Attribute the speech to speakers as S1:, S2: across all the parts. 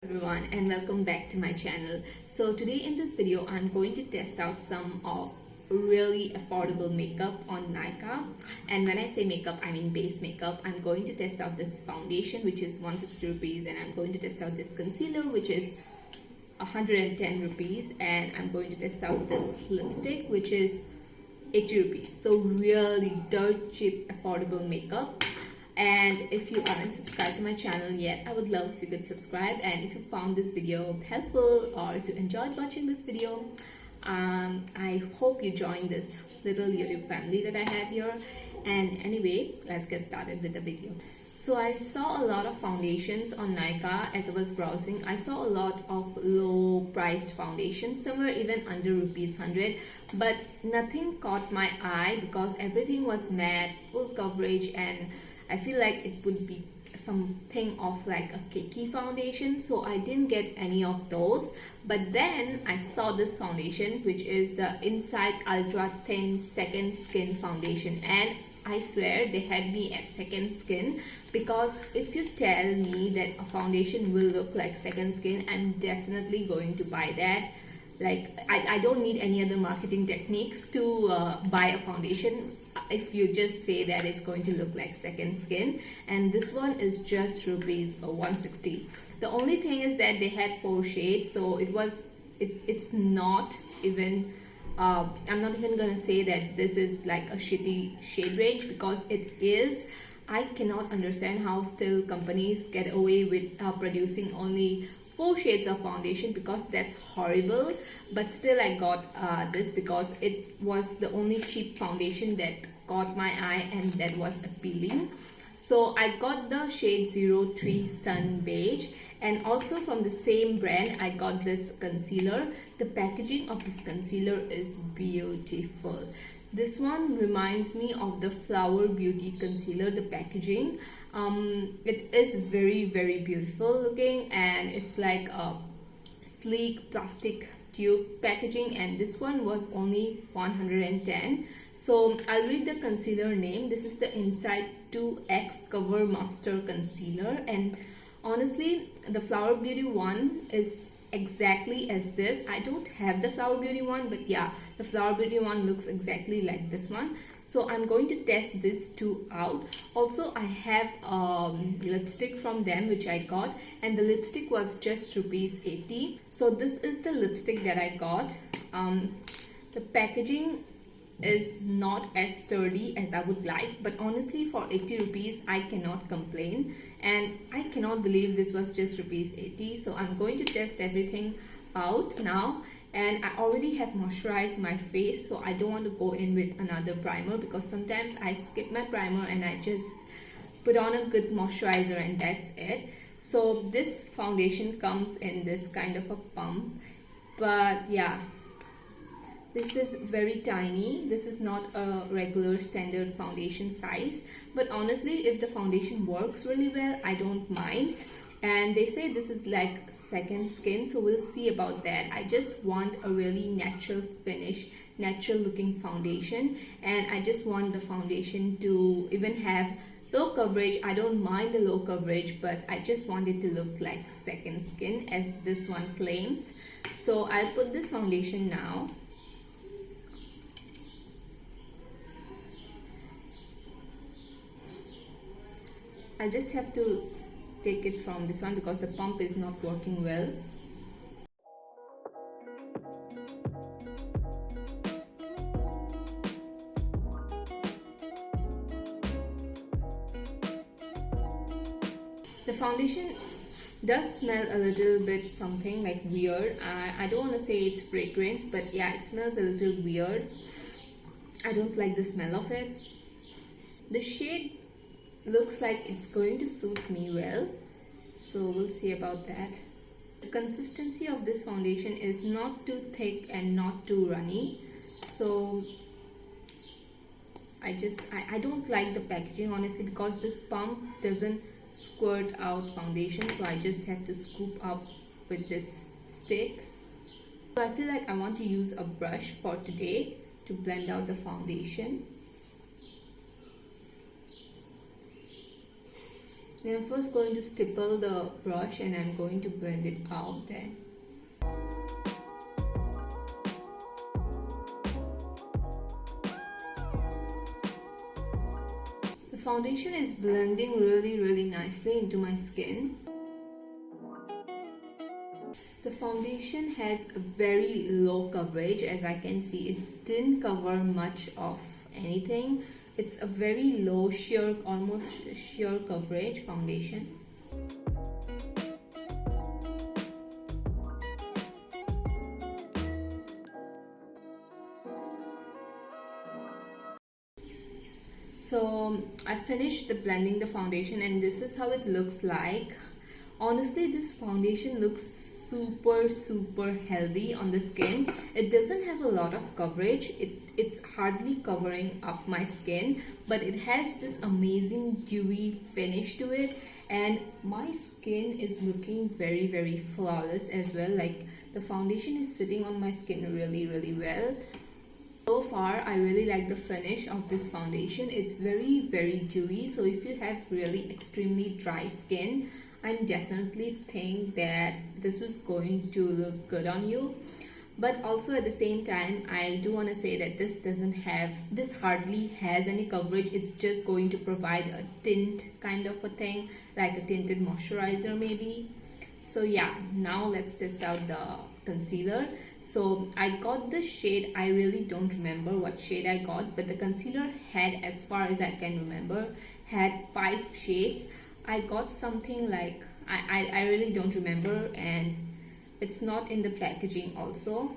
S1: Everyone, and welcome back to my channel. So today in this video I'm going to test out some of really affordable makeup on Nykaa. And when I say makeup, I mean base makeup. I'm going to test out this foundation, which is 160 rupees, and I'm going to test out this concealer, which is 110 rupees, and I'm going to test out this lipstick, which is 80 rupees. So really dirt cheap affordable makeup. And if you aren't subscribed to my channel yet, I would love if you could subscribe. And if you found this video helpful, or if you enjoyed watching this video, I hope you join this little YouTube family that I have here. And anyway, let's get started with the video. So I saw a lot of foundations on Nykaa as I was browsing. I saw a lot of low priced foundations, some were even under rupees 100, but nothing caught my eye because everything was matte, full coverage, and I feel like it would be something of like a cakey foundation, so I didn't get any of those. But then I saw this foundation, which is the Inside Ultra Thin Second Skin Foundation, and I swear they had me at second skin, because if you tell me that a foundation will look like second skin, I'm definitely going to buy that. Like I don't need any other marketing techniques to buy a foundation if you just say that it's going to look like second skin. And this one is just rupees 160. The only thing is that they had 4 shades, so it's not even I'm not even gonna say that this is like a shitty shade range, because it is. I cannot understand how still companies get away with producing only 4 shades of foundation, because that's horrible. But still I got this because it was the only cheap foundation that caught my eye and that was appealing. So I got the shade 03 Sun Beige, and also from the same brand I got this concealer. The packaging of this concealer is beautiful. This one reminds me of the Flower Beauty concealer, the packaging. It is very beautiful looking, and it's like a sleek plastic tube packaging, and this one was only 110. So I'll read the concealer name. This is the Inside 2X Cover Master Concealer, and honestly the Flower Beauty one is exactly as this. I don't have the Flower Beauty one, but yeah, the Flower Beauty one looks exactly like this one. So I'm going to test these two out. Also, I have lipstick from them which I got, and the lipstick was just rupees 80. So this is the lipstick that I got. The packaging is not as sturdy as I would like, but honestly for 80 rupees I cannot complain, and I cannot believe this was just rupees 80. So I'm going to test everything out now, and I already have moisturized my face, so I don't want to go in with another primer, because sometimes I skip my primer and I just put on a good moisturizer and that's it. So this foundation comes in this kind of a pump, but yeah, this is very tiny. This is not a regular standard foundation size, but honestly if the foundation works really well, I don't mind. And they say this is like second skin, so we'll see about that. I just want a really natural finish, natural looking foundation, and I just want the foundation to even have low coverage. I don't mind the low coverage, but I just want it to look like second skin as this one claims. So I'll put this foundation now. I just have to take it from this one because the pump is not working well. The foundation does smell a little bit something like weird. I don't want to say it's fragrance, but yeah, it smells a little weird. I don't like the smell of it. The shade looks like it's going to suit me well, so we'll see about that. The consistency of this foundation is not too thick and not too runny, so I don't like the packaging honestly, because this pump doesn't squirt out foundation, so I just have to scoop up with this stick. So I feel like I want to use a brush for today to blend out the foundation. And I'm first going to stipple the brush and I'm going to blend it out then. The foundation is blending really nicely into my skin. The foundation has a very low coverage, as I can see. It didn't cover much of anything. It's a very low sheer, almost sheer coverage foundation. So I finished blending the foundation and this is how it looks like. Honestly, this foundation looks super healthy on the skin. It doesn't have a lot of coverage. It's hardly covering up my skin, but it has this amazing dewy finish to it, and my skin is looking very flawless as well. Like, the foundation is sitting on my skin really well. So far, I really like the finish of this foundation. It's very dewy, so if you have really extremely dry skin, I definitely think that this was going to look good on you. But also at the same time, I do want to say that this hardly has any coverage. It's just going to provide a tint kind of a thing, like a tinted moisturizer maybe. So yeah, now let's test out the concealer. So I got the shade, I really don't remember what shade I got, but the concealer had, as far as I can remember, had 5 shades. I got something like, I really don't remember, and it's not in the packaging also.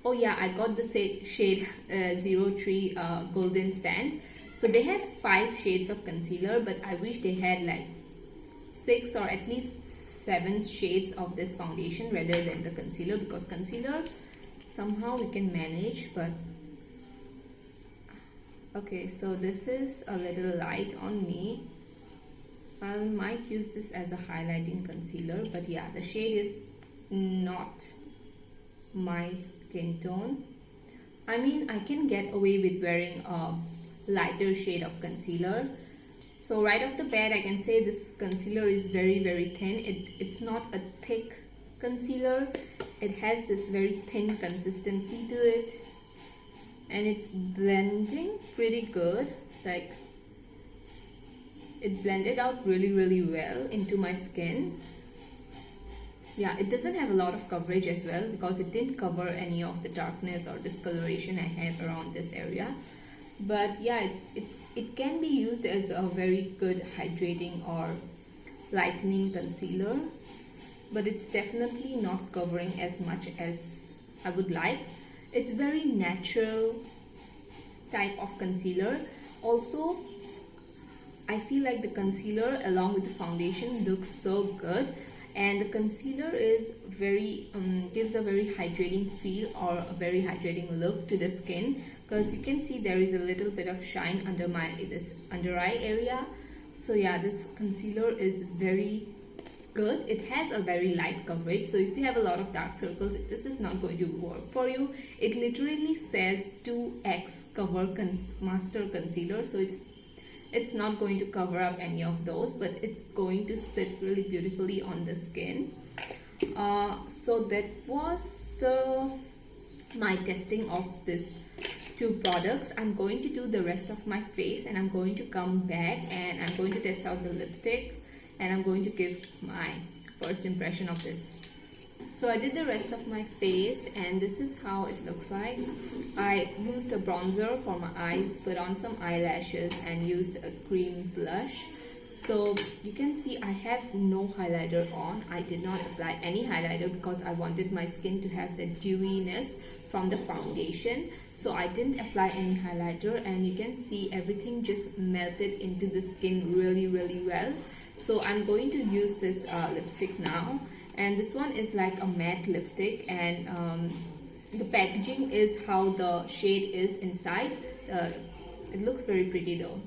S1: Oh yeah, I got the shade 03 Golden Sand. So they have 5 shades of concealer, but I wish they had like 6 or at least 7 shades of this foundation rather than the concealer, because concealer somehow we can manage. But okay, so this is a little light on me. I might use this as a highlighting concealer, but yeah, the shade is not my skin tone. I mean, I can get away with wearing a lighter shade of concealer. So right off the bat, I can say this concealer is very thin. It's not a thick concealer. It has this very thin consistency to it, and it's blending pretty good. Like, it blended out really well into my skin. Yeah, it doesn't have a lot of coverage as well, because it didn't cover any of the darkness or discoloration I have around this area. But yeah, it can be used as a very good hydrating or lightening concealer, but it's definitely not covering as much as I would like. It's very natural type of concealer. Also, I feel like the concealer along with the foundation looks so good, and the concealer is gives a very hydrating feel or a very hydrating look to the skin, because you can see there is a little bit of shine under this under eye area. So yeah, this concealer is very good. It has a very light coverage, so if you have a lot of dark circles, this is not going to work for you. It literally says 2x cover master concealer, so it's not going to cover up any of those, but it's going to sit really beautifully on the skin. So that was my testing of this 2 products. I'm going to do the rest of my face, and I'm going to come back and I'm going to test out the lipstick, and I'm going to give my first impression of this. So I did the rest of my face, and this is how it looks like. I used a bronzer for my eyes, put on some eyelashes, and used a cream blush. So you can see I have no highlighter on. I did not apply any highlighter because I wanted my skin to have the dewiness from the foundation. So I didn't apply any highlighter, and you can see everything just melted into the skin really well. So I'm going to use this lipstick now. And this one is like a matte lipstick, and the packaging is how the shade is inside. It looks very pretty though.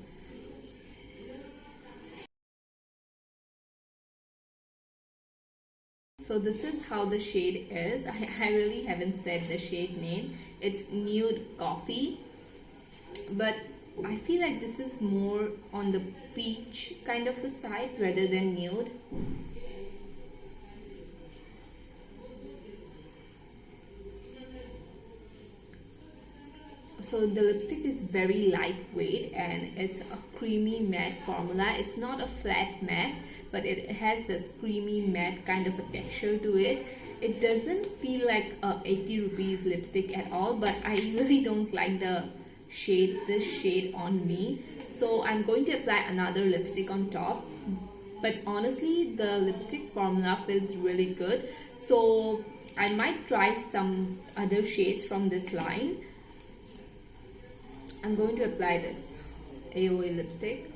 S1: So this is how the shade is. I really haven't said the shade name. It's Nude Coffee, but I feel like this is more on the peach kind of a side rather than nude. So the lipstick is very lightweight and it's a creamy matte formula. It's not a flat matte, but it has this creamy matte kind of a texture to it. It doesn't feel like a 80 rupees lipstick at all, but I really don't like this shade on me. So I'm going to apply another lipstick on top. But honestly, the lipstick formula feels really good. So I might try some other shades from this line. I'm going to apply this AOA lipstick.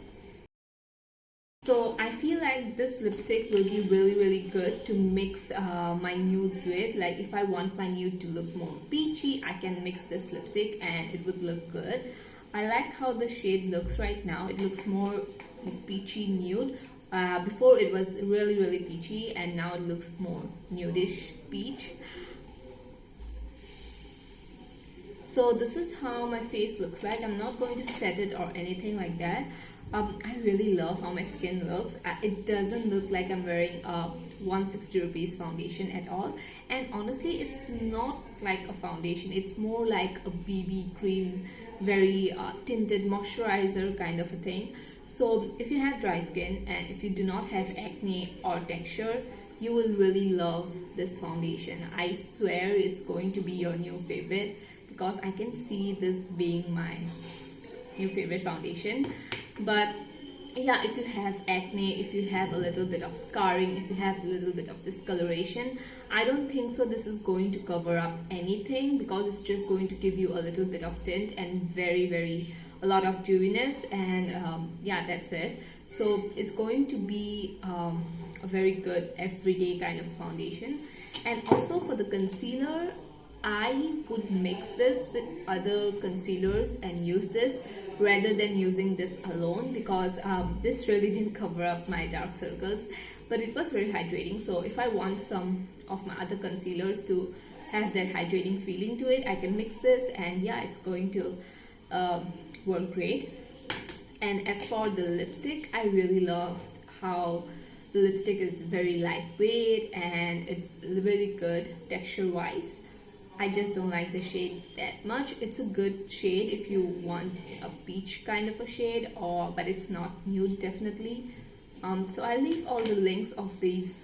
S1: So I feel like this lipstick will be really good to mix my nudes with. Like if I want my nude to look more peachy, I can mix this lipstick and it would look good. I like how the shade looks right now. It looks more peachy nude. Before it was really peachy, and now it looks more nudish peach. So this is how my face looks like. I'm not going to set it or anything like that. I really love how my skin looks. It doesn't look like I'm wearing a 160 rupees foundation at all. And honestly, it's not like a foundation. It's more like a BB cream, very tinted moisturizer kind of a thing. So if you have dry skin and if you do not have acne or texture, you will really love this foundation. I swear it's going to be your new favorite, because I can see this being my new favorite foundation. But yeah, if you have acne, if you have a little bit of scarring, if you have a little bit of discoloration, I don't think so this is going to cover up anything, because it's just going to give you a little bit of tint and very a lot of dewiness, and yeah, that's it. So it's going to be a very good everyday kind of foundation. And also for the concealer, I would mix this with other concealers and use this rather than using this alone, because this really didn't cover up my dark circles, but it was very hydrating. So if I want some of my other concealers to have that hydrating feeling to it, I can mix this, and yeah, it's going to work great. And as for the lipstick, I really loved how the lipstick is very lightweight and it's really good texture wise. I just don't like the shade that much. It's a good shade if you want a peach kind of a shade, but it's not nude definitely. So I'll leave all the links of these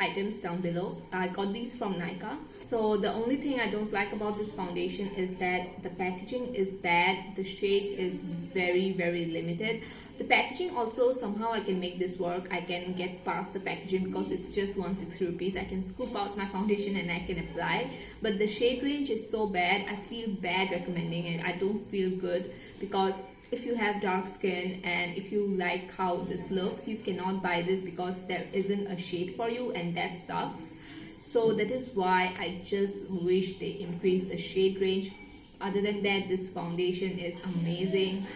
S1: items down below. I got these from Nykaa. So the only thing I don't like about this foundation is that the packaging is bad. The shade is very limited. The packaging also, somehow I can make this work. I can get past the packaging because it's just 160 rupees. I can scoop out my foundation and I can apply. But the shade range is so bad. I feel bad recommending it. I don't feel good, because if you have dark skin and if you like how this looks, you cannot buy this because there isn't a shade for you, and that sucks. So that is why I just wish they increase the shade range. Other than that, this foundation is amazing.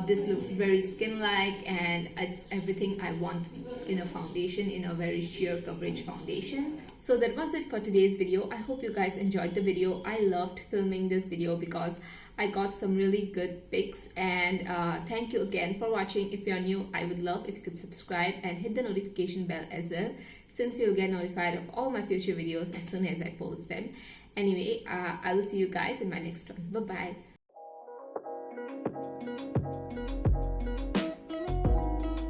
S1: This looks very skin-like, and it's everything I want in a foundation, in a very sheer coverage foundation. So that was it for today's video. I hope you guys enjoyed the video. I loved filming this video because I got some really good pics, and thank you again for watching. If you're new, I would love if you could subscribe and hit the notification bell as well, since you'll get notified of all my future videos as soon as I post them. Anyway, I will see you guys in my next one. Bye bye.